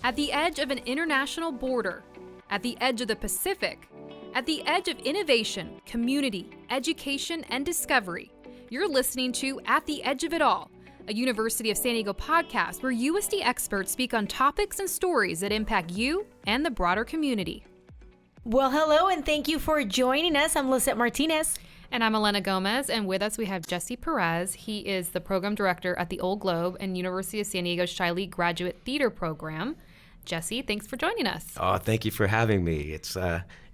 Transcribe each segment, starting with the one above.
At the edge of an international border, at the edge of the Pacific, at the edge of innovation, community, education, and discovery, you're listening to At the Edge of It All, a University of San Diego podcast where USD experts speak on topics and stories that impact you and the broader community. Well, hello, and thank you for joining us. I'm Lisette Martinez. And I'm Elena Gomez, and with us we have Jesse Perez. He is the program director at the Old Globe and University of San Diego Shiley Graduate Theater Program. Jesse, thanks for joining us. Oh, thank you for having me. It's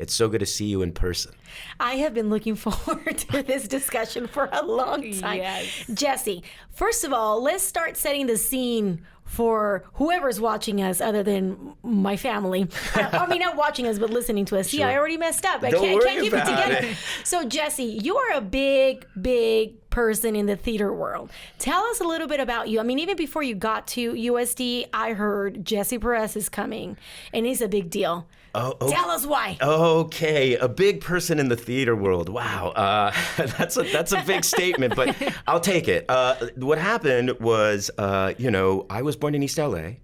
so good to see you in person. I have been looking forward to this discussion for a long time. Yes. Jesse, first of all, let's start setting the scene for whoever's watching us other than my family. I mean, not watching us, but listening to us. See, Sure. I already messed up. I Don't can't worry keep it about together. it. So, Jesse, you are a big person in the theater world. Tell us a little bit about you. I mean, even before you got to USD, I heard Jesse Perez is coming, and he's a big deal. Oh, Tell us why. Okay, a big person in the theater world. Wow, that's a big statement, but I'll take it. What happened was, I was born in East LA.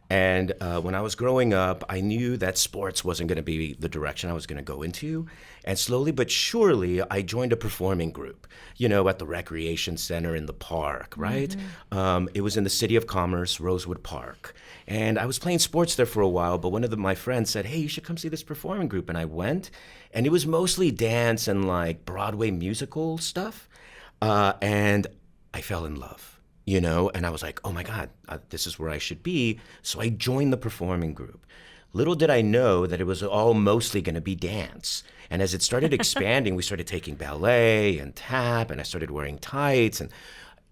And when I was growing up, I knew that sports wasn't going to be the direction I was going to go into. And slowly but surely, I joined a performing group, at the recreation center in the park, right? Mm-hmm. It was in the City of Commerce, Rosewood Park. And I was playing sports there for a while, but one of my friends said, hey, you should come see this performing group. And I went, and it was mostly dance and like Broadway musical stuff. And I fell in love. And I was like, oh my God, this is where I should be. So I joined the performing group. Little did I know that it was all mostly going to be dance. And as it started expanding, we started taking ballet and tap, and I started wearing tights. And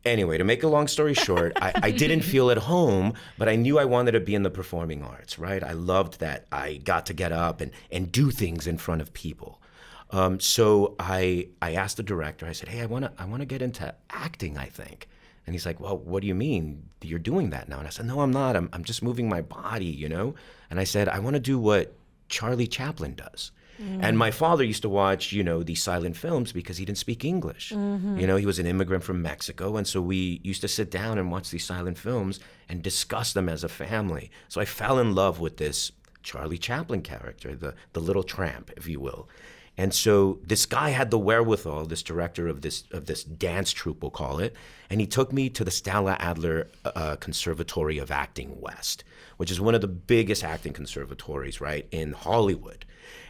anyway, to make a long story short, I didn't feel at home, but I knew I wanted to be in the performing arts, right? I loved that I got to get up and do things in front of people. So I asked the director, I said, hey, I want to get into acting, I think. And he's like, well, what do you mean you're doing that now? And I said, no, I'm not. I'm just moving my body, And I said, I want to do what Charlie Chaplin does. And my father used to watch, these silent films because he didn't speak English. Mm-hmm. He was an immigrant from Mexico. And so we used to sit down and watch these silent films and discuss them as a family. So I fell in love with this Charlie Chaplin character, the little tramp, if you will. And so this guy had the wherewithal, this director of this dance troupe, we'll call it, and he took me to the Stella Adler Conservatory of Acting West, which is one of the biggest acting conservatories, right, in Hollywood.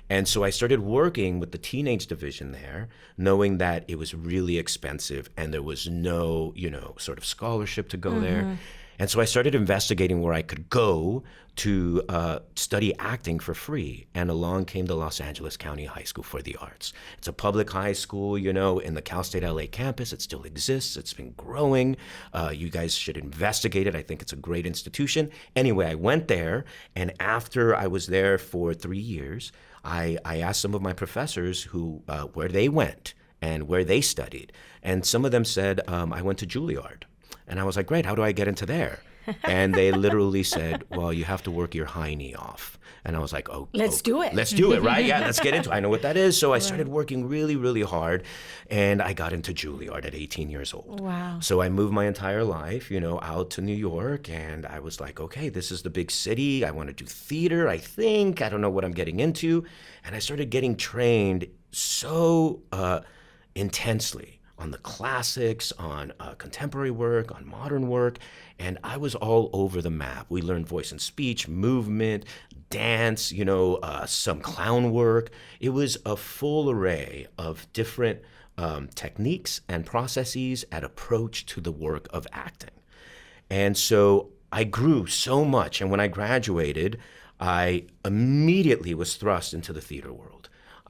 And so I started working with the teenage division there, knowing that it was really expensive and there was no, sort of scholarship to go there. And so I started investigating where I could go to study acting for free. And along came the Los Angeles County High School for the Arts. It's a public high school, in the Cal State LA campus. It still exists. It's been growing. You guys should investigate it. I think it's a great institution. Anyway, I went there. And after I was there for 3 years, I asked some of my professors where they went and where they studied. And some of them said, I went to Juilliard. And I was like, great, how do I get into there? And they literally said, well, you have to work your high knee off. And I was like, let's do it. Let's do it, right? Yeah, let's get into it. I know what that is. So I started working really, really hard. And I got into Juilliard at 18 years old. Wow. So I moved my entire life, out to New York. And I was like, okay, this is the big city. I want to do theater, I think. I don't know what I'm getting into. And I started getting trained so intensely on the classics, on contemporary work, on modern work, and I was all over the map. We learned voice and speech, movement, dance, some clown work. It was a full array of different techniques and processes and approach to the work of acting. And so I grew so much, and when I graduated, I immediately was thrust into the theater world.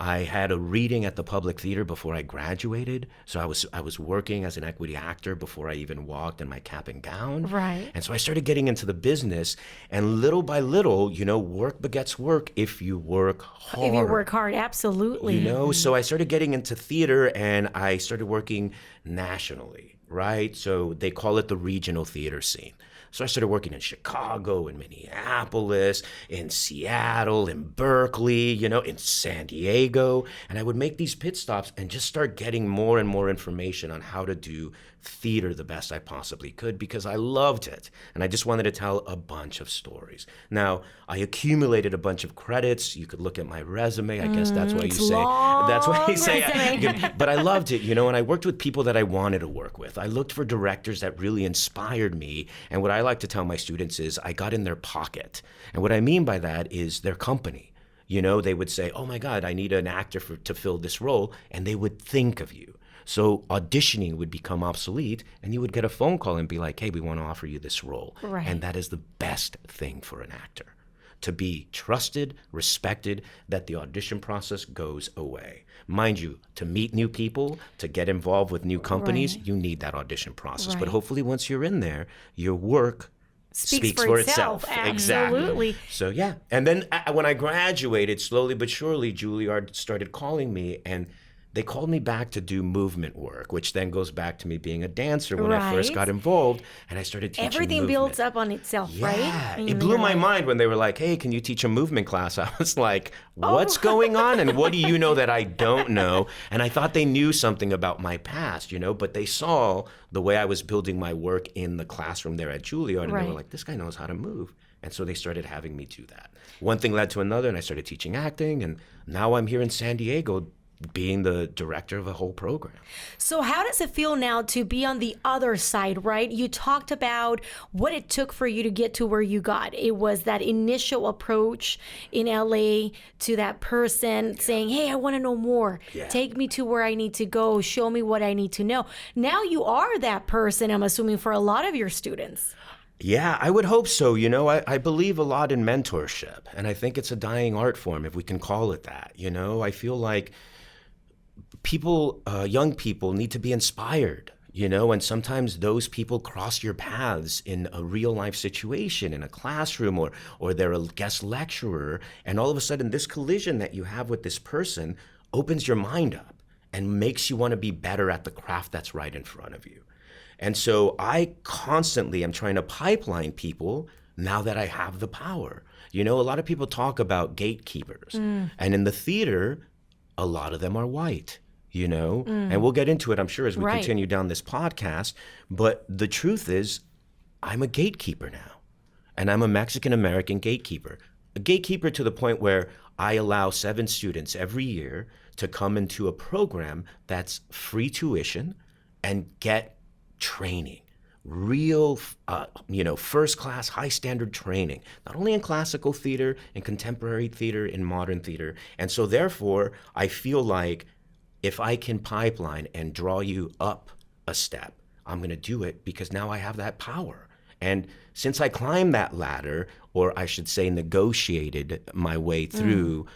I had a reading at the Public Theater before I graduated, so I was working as an equity actor before I even walked in my cap and gown. Right. And so I started getting into the business, and little by little, work begets work if you work hard. If you work hard, absolutely. So I started getting into theater, and I started working nationally, right? So they call it the regional theater scene. So I started working in Chicago, in Minneapolis, in Seattle, in Berkeley, in San Diego. And I would make these pit stops and just start getting more and more information on how to do theater the best I possibly could because I loved it. And I just wanted to tell a bunch of stories. Now, I accumulated a bunch of credits. You could look at my resume. I guess that's why you say. That's why you say. But I loved it, and I worked with people that I wanted to work with. I looked for directors that really inspired me. And what I like to tell my students is I got in their pocket. And what I mean by that is their company. They would say, oh my God, I need an actor to fill this role. And they would think of you. So auditioning would become obsolete and you would get a phone call and be like, hey, we want to offer you this role. Right. And that is the best thing for an actor. To be trusted, respected, that the audition process goes away. Mind you, to meet new people, to get involved with new companies, you need that audition process. But hopefully once you're in there, your work speaks for itself. Absolutely. Exactly. So yeah. And then when I graduated, slowly but surely, Juilliard started calling me, and they called me back to do movement work, which then goes back to me being a dancer when I first got involved, and I started teaching Everything movement. builds up on itself, right? Yeah, it blew my mind when they were like, hey, can you teach a movement class? I was like, what's going on? And what do you know that I don't know? And I thought they knew something about my past, but they saw the way I was building my work in the classroom there at Juilliard, and they were like, this guy knows how to move. And so they started having me do that. One thing led to another, and I started teaching acting, and now I'm here in San Diego being the director of a whole program. So how does it feel now to be on the other side, right? You talked about what it took for you to get to where you got. It was that initial approach in LA to that person saying, hey, I want to know more. Take me to where I need to go. Show me what I need to know. Now you are that person, I'm assuming, for a lot of your students. Yeah, I would hope so. I believe a lot in mentorship, and I think it's a dying art form, if we can call it that. I feel like young people need to be inspired, and sometimes those people cross your paths in a real life situation, in a classroom, or they're a guest lecturer, and all of a sudden this collision that you have with this person opens your mind up and makes you want to be better at the craft that's right in front of you. And so I constantly am trying to pipeline people now that I have the power. A lot of people talk about gatekeepers, and in the theater, a lot of them are white. And we'll get into it, I'm sure, as we continue down this podcast. But the truth is, I'm a gatekeeper now. And I'm a Mexican-American gatekeeper. A gatekeeper to the point where I allow 7 students every year to come into a program that's free tuition and get training. Real, first-class, high-standard training, not only in classical theater, in contemporary theater, in modern theater. And so therefore, I feel like if I can pipeline and draw you up a step, I'm going to do it because now I have that power. And since I climbed that ladder, or I should say negotiated my way through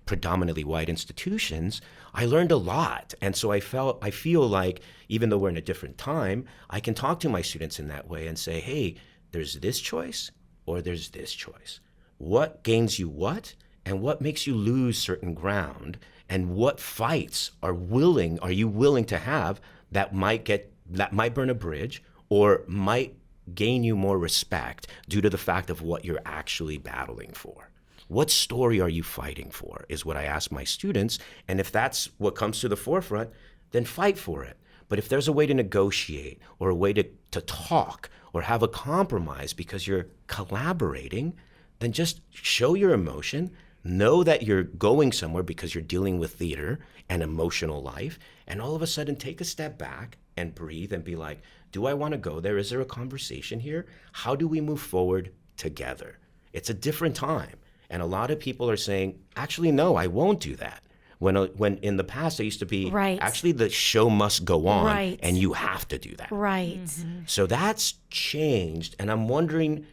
predominantly white institutions, I learned a lot. And so I feel like even though we're in a different time, I can talk to my students in that way and say, hey, there's this choice or there's this choice. What gains you what? And what makes you lose certain ground? And what fights are you willing to have that might burn a bridge or might gain you more respect due to the fact of what you're actually battling for? What story are you fighting for is what I ask my students. And if that's what comes to the forefront, then fight for it. But if there's a way to negotiate or a way to talk or have a compromise because you're collaborating, then just show your emotion. Know that you're going somewhere because you're dealing with theater and emotional life, and all of a sudden take a step back and breathe and be like, do I want to go there? Is there a conversation here? How do we move forward together? It's a different time. And a lot of people are saying, actually, no, I won't do that. When in the past, it used to be, actually, the show must go on, and you have to do that. Right. Mm-hmm. So that's changed, and I'm wondering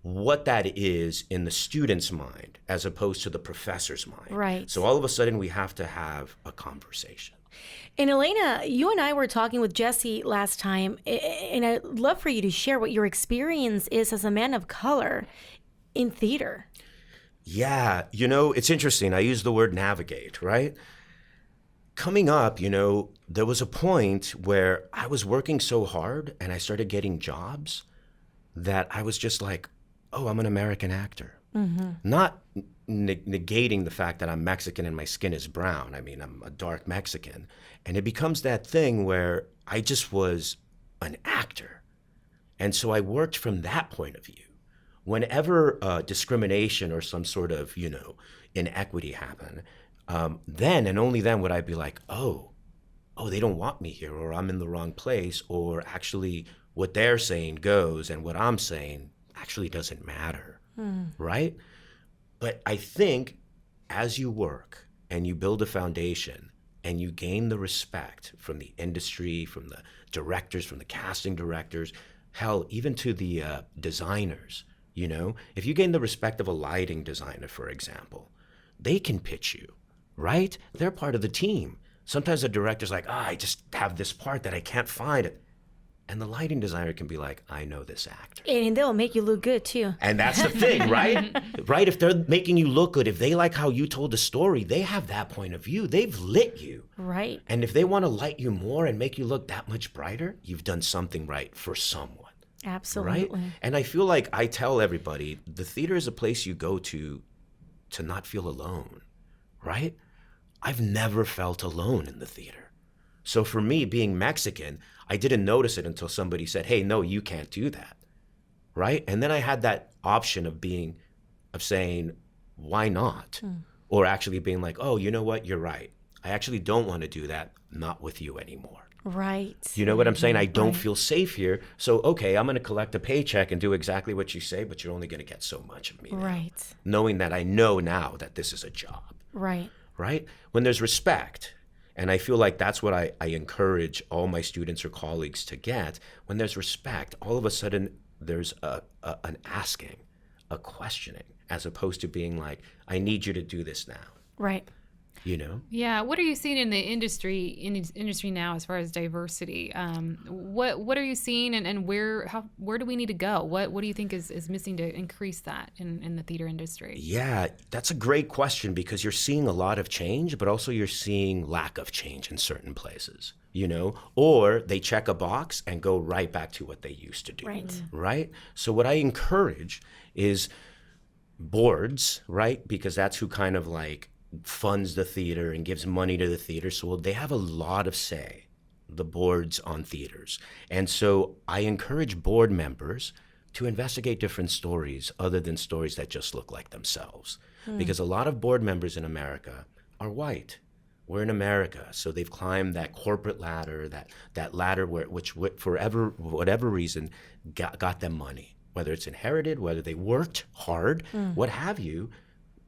what that is in the student's mind as opposed to the professor's mind. Right. So all of a sudden we have to have a conversation. And Elena, you and I were talking with Jesse last time, and I'd love for you to share what your experience is as a man of color in theater. Yeah, it's interesting. I use the word navigate, right? Coming up, there was a point where I was working so hard and I started getting jobs that I was just like, oh, I'm an American actor. Mm-hmm. Not negating the fact that I'm Mexican and my skin is brown. I mean, I'm a dark Mexican. And it becomes that thing where I just was an actor. And so I worked from that point of view. Whenever discrimination or some sort of, inequity happened, then and only then would I be like, oh, they don't want me here, or I'm in the wrong place, or actually what they're saying goes and what I'm saying actually doesn't matter, right? But I think as you work and you build a foundation and you gain the respect from the industry, from the directors, from the casting directors, hell, even to the designers, if you gain the respect of a lighting designer, for example, they can pitch you, right? They're part of the team. Sometimes the director's like, I just have this part that I can't find it. And the lighting designer can be like, I know this actor. And they'll make you look good too. And that's the thing, right? Right? If they're making you look good, if they like how you told the story, they have that point of view. They've lit you. Right. And if they want to light you more and make you look that much brighter, you've done something right for someone. Absolutely. Right? And I feel like I tell everybody, the theater is a place you go to not feel alone, right? I've never felt alone in the theater. So for me, being Mexican, I didn't notice it until somebody said, hey, no, you can't do that, right? And then I had that option of saying, why not? Or actually being like, oh, you know what, you're right. I actually don't want to do that, not with you anymore. Right. You know what I'm saying? I don't feel safe here. So, okay, I'm going to collect a paycheck and do exactly what you say, but you're only going to get so much of me now. Right. Knowing that I know now that this is a job. Right. Right? When there's respect, and I feel like that's what I encourage all my students or colleagues to get, when there's respect, all of a sudden there's an asking, a questioning, as opposed to being like, I need you to do this now. Right. Yeah. What are you seeing in the industry now as far as diversity? What are you seeing, and where do we need to go? What do you think is missing to increase that in the theater industry? Yeah, that's a great question, because you're seeing a lot of change, but also you're seeing lack of change in certain places, or they check a box and go right back to what they used to do. Right? So what I encourage is boards, right? Because that's who kind of like funds the theater and gives money to the theater. So they have a lot of say, the boards on theaters. And so I encourage board members to investigate different stories other than stories that just look like themselves. Because a lot of board members in America are white. We're in America, so they've climbed that corporate ladder, that ladder which for whatever reason got them money. Whether it's inherited, whether they worked hard, what have you,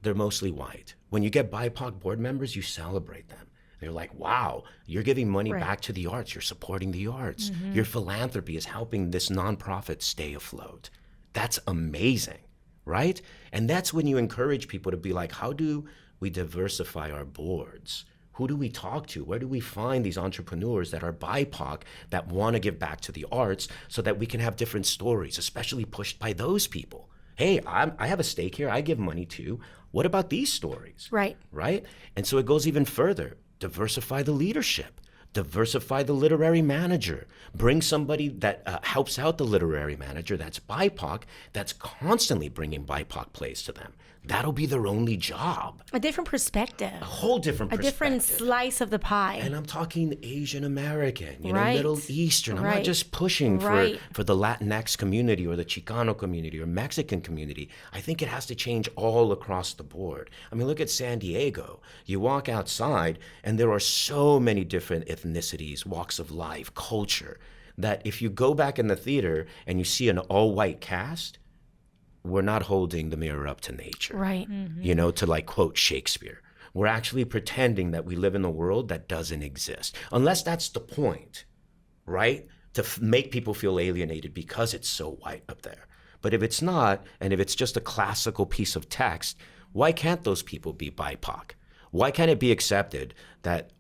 they're mostly white. When you get BIPOC board members, you celebrate them. They're like, wow, you're giving money back to the arts. You're supporting the arts. Your philanthropy is helping this nonprofit stay afloat. That's amazing, right? And that's when you encourage people to be like, how do we diversify our boards? Who do we talk to? Where do we find these entrepreneurs that are BIPOC that want to give back to the arts so that we can have different stories, especially pushed by those people? Hey, I have a stake here. I give money too. What about these stories? Right. Right? And so it goes even further. Diversify the leadership. Diversify the literary manager. Bring somebody that helps out the literary manager that's BIPOC, that's constantly bringing BIPOC plays to them. That'll be their only job. A different perspective. A whole different perspective. A different slice of the pie. And I'm talking Asian American, Right. Middle Eastern. I'm Right. not just pushing Right. for the Latinx community or the Chicano community or Mexican community. I think it has to change all across the board. I mean, look at San Diego. You walk outside and there are so many different ethnicities, walks of life, culture, that if you go back in the theater and you see an all-white cast, we're not holding the mirror up to nature. Right. To like quote Shakespeare. We're actually pretending that we live in a world that doesn't exist. Unless that's the point, right? To make people feel alienated because it's so white up there. But if it's not, and if it's just a classical piece of text, why can't those people be BIPOC? Why can't it be accepted that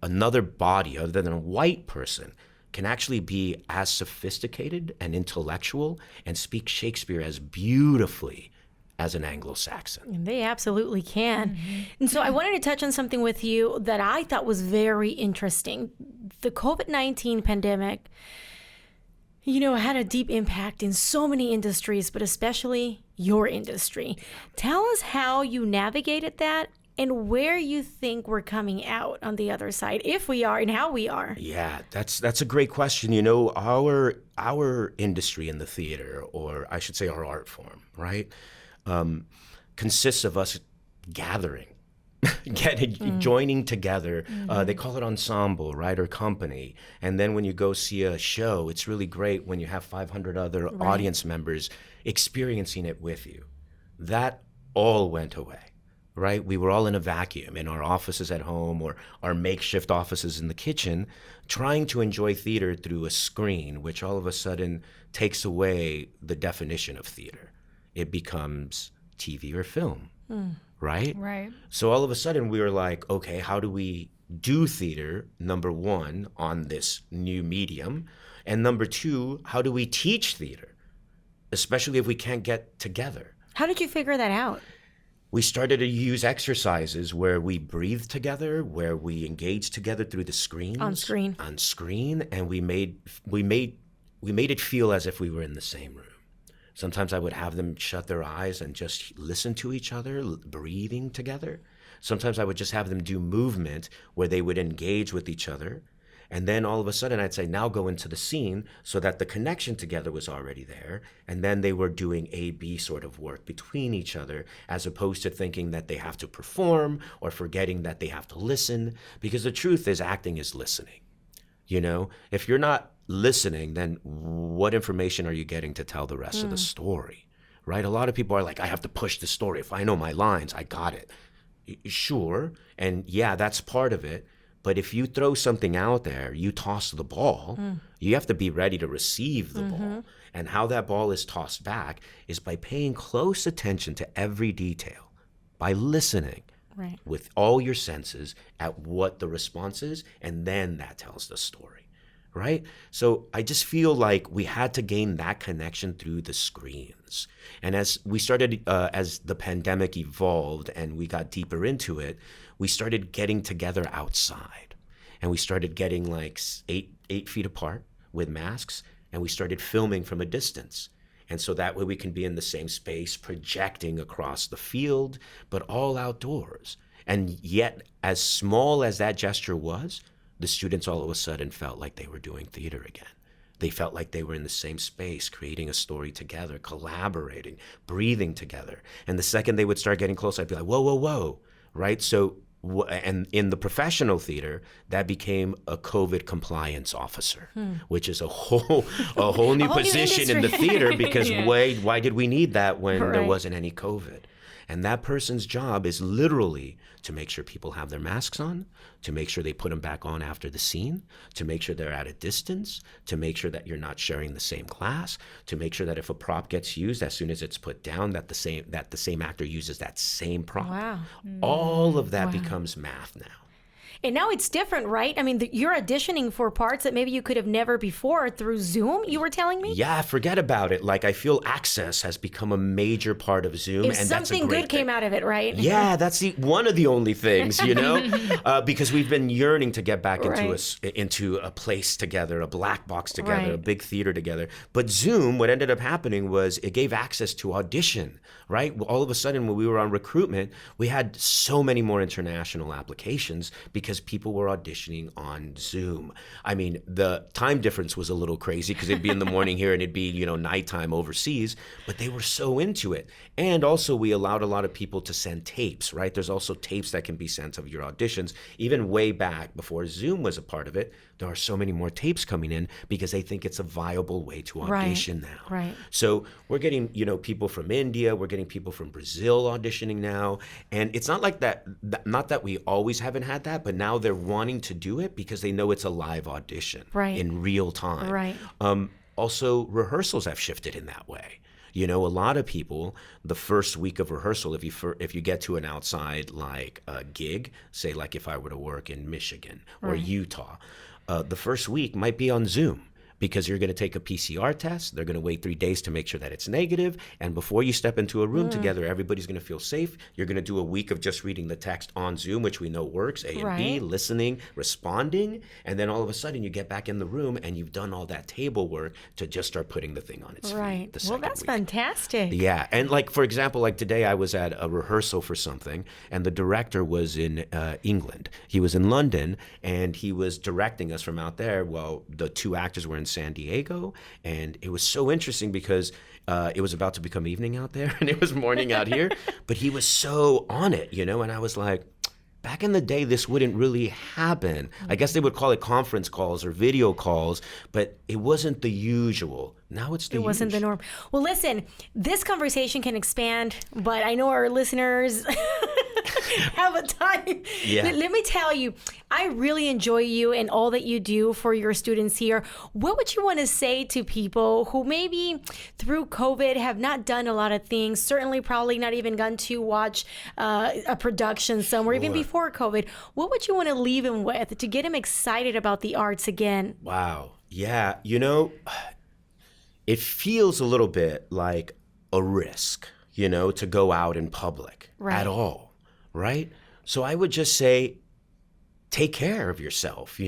another body other than a white person can actually be as sophisticated and intellectual and speak Shakespeare as beautifully as an Anglo-Saxon? And they absolutely can. And so I wanted to touch on something with you that I thought was very interesting. The COVID-19 pandemic, had a deep impact in so many industries, but especially your industry. Tell us how you navigated that and where you think we're coming out on the other side, if we are, and how we are. Yeah, that's a great question. You know, our industry in the theater, or I should say our art form, right, consists of us gathering, joining together. They call it ensemble, right, or company. And then when you go see a show, it's really great when you have 500 other audience members experiencing it with you. That all went away. Right? We were all in a vacuum in our offices at home or our makeshift offices in the kitchen, trying to enjoy theater through a screen, which all of a sudden takes away the definition of theater. It becomes TV or film, right? Right. So all of a sudden we were like, okay, how do we do theater, number one, on this new medium? And number two, how do we teach theater, especially if we can't get together? How did you figure that out? We started to use exercises where we breathed together, where we engaged together through the screens. On screen, and we made it feel as if we were in the same room. Sometimes I would have them shut their eyes and just listen to each other, breathing together. Sometimes I would just have them do movement where they would engage with each other. And then all of a sudden I'd say, now go into the scene, so that the connection together was already there. And then they were doing A-B sort of work between each other, as opposed to thinking that they have to perform or forgetting that they have to listen. Because the truth is, acting is listening. You know, if you're not listening, then what information are you getting to tell the rest of the story, right? A lot of people are like, I have to push the story. If I know my lines, I got it. Sure. And yeah, that's part of it. But if you throw something out there, you toss the ball, you have to be ready to receive the ball. And how that ball is tossed back is by paying close attention to every detail, by listening with all your senses at what the response is, and then that tells the story, right? So I just feel like we had to gain that connection through the screens. And as we started, as the pandemic evolved and we got deeper into it, we started getting together outside, and we started getting like eight feet apart with masks, and we started filming from a distance. And so that way we can be in the same space, projecting across the field, but all outdoors. And yet, as small as that gesture was, the students all of a sudden felt like they were doing theater again. They felt like they were in the same space, creating a story together, collaborating, breathing together. And the second they would start getting close, I'd be like, whoa, whoa, whoa, right? So, and in the professional theater, that became a COVID compliance officer, which is a whole new position in the theater, because why did we need that when there wasn't any COVID? And that person's job is literally to make sure people have their masks on, to make sure they put them back on after the scene, to make sure they're at a distance, to make sure that you're not sharing the same class, to make sure that if a prop gets used, as soon as it's put down, that the same actor uses that same prop. Wow. All of that becomes math now. And now it's different, right? I mean, you're auditioning for parts that maybe you could have never before through Zoom, you were telling me? Yeah, forget about it. Like, I feel access has become a major part of Zoom. If and that's a something great good came out of it, right? Yeah, that's one of the only things, you know, because we've been yearning to get back into a place together, a black box together, a big theater together. But Zoom, what ended up happening was it gave access to audition, right? All of a sudden, when we were on recruitment, we had so many more international applications because people were auditioning on Zoom. I mean, the time difference was a little crazy because it'd be in the morning here and it'd be, you know, nighttime overseas, but they were so into it. And also we allowed a lot of people to send tapes, right? There's also tapes that can be sent of your auditions. Even way back before Zoom was a part of it, there are so many more tapes coming in because they think it's a viable way to audition now. Right. So we're getting, you know, people from India, we're getting people from Brazil auditioning now. And it's not like that, not that we always haven't had that, but now they're wanting to do it because they know it's a live audition in real time. Right. Also, rehearsals have shifted in that way. You know, a lot of people, the first week of rehearsal, if you get to an outside like gig, say like if I were to work in Michigan or Utah, the first week might be on Zoom because you're going to take a PCR test. They're going to wait 3 days to make sure that it's negative. And before you step into a room together, everybody's going to feel safe. You're going to do a week of just reading the text on Zoom, which we know works, A and B, Right. listening, responding. And then all of a sudden you get back in the room and you've done all that table work to just start putting the thing on its feet. Right. The Well, second that's week. fantastic. Yeah, and like for example, like today I was at a rehearsal for something, and the director was in England. He was in London, and he was directing us from out there. Well, the two actors were in San Diego, and it was so interesting because it was about to become evening out there, and it was morning out here. But he was so on it, and I was like, back in the day, this wouldn't really happen. I guess they would call it conference calls or video calls, but it wasn't the usual. Now it's the usual. It wasn't the norm. Well, listen, this conversation can expand, but I know our listeners have a time. Yeah. Let me tell you, I really enjoy you and all that you do for your students here. What would you want to say to people who maybe through COVID have not done a lot of things, certainly probably not even gone to watch a production somewhere, even before COVID? What would you want to leave them with to get them excited about the arts again? Wow. Yeah. It feels a little bit like a risk, to go out in public Right. at all, right? So I would just say, take care of yourself,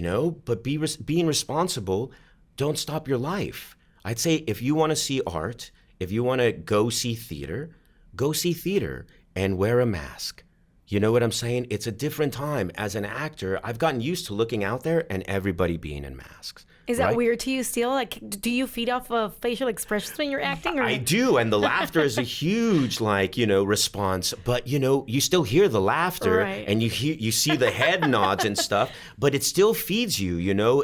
but being responsible, don't stop your life. I'd say if you want to see art, if you want to go see theater and wear a mask. You know what I'm saying? It's a different time. As an actor, I've gotten used to looking out there and everybody being in masks. Is that right? weird to you still? Like, do you feed off of facial expressions when you're acting? Or? I do, and the laughter is a huge, response. But you still hear the laughter, Right. and you see the head nods and stuff. But it still feeds you.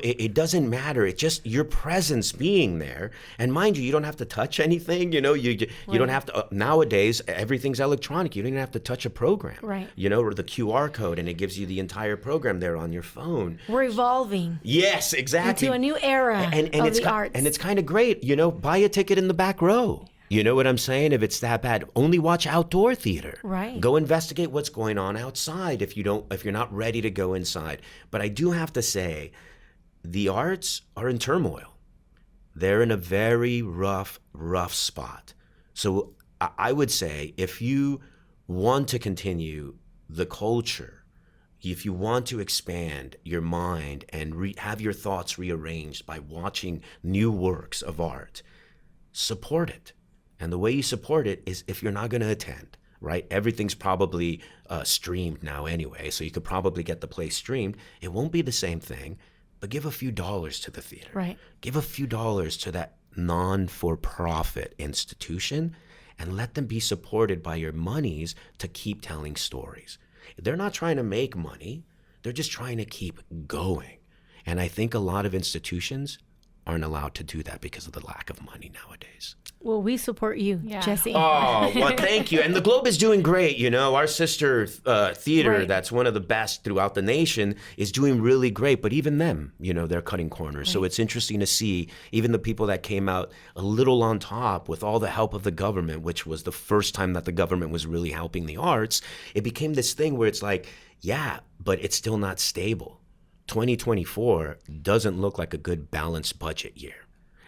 It doesn't matter. It's just your presence being there. And mind you don't have to touch anything. You don't have to. Nowadays, everything's electronic. You don't even have to touch a program. Right. Or the QR code, and it gives you the entire program there on your phone. We're evolving Yes, exactly. into a new era of it's the arts. And it's kind of great, buy a ticket in the back row. You know what I'm saying? If it's that bad, only watch outdoor theater. Right. Go investigate what's going on outside if you're not ready to go inside. But I do have to say, the arts are in turmoil. They're in a very rough spot. So I would say if you want to continue the culture, if you want to expand your mind and have your thoughts rearranged by watching new works of art, support it. And the way you support it is if you're not going to attend, right? Everything's probably streamed now anyway, so you could probably get the play streamed. It won't be the same thing, but give a few dollars to the theater. Right. Give a few dollars to that non-for-profit institution and let them be supported by your monies to keep telling stories. They're not trying to make money. They're just trying to keep going. And I think a lot of institutions aren't allowed to do that because of the lack of money nowadays. Well, we support you, Yeah. Jesse. Oh, well, thank you. And the Globe is doing great. Our sister theater, Right. that's one of the best throughout the nation, is doing really great. But even them, they're cutting corners. So it's interesting to see even the people that came out a little on top with all the help of the government, which was the first time that the government was really helping the arts. It became this thing where it's like, yeah, but it's still not stable. 2024 doesn't look like a good balanced budget year.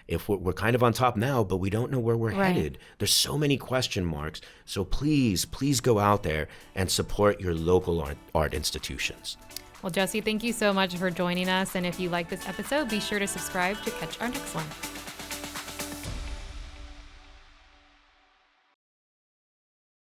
If we're kind of on top now, but we don't know where we're Right. headed. There's so many question marks. So please go out there and support your local art institutions. Well, Jesse, thank you so much for joining us. And if you like this episode, be sure to subscribe to catch our next one.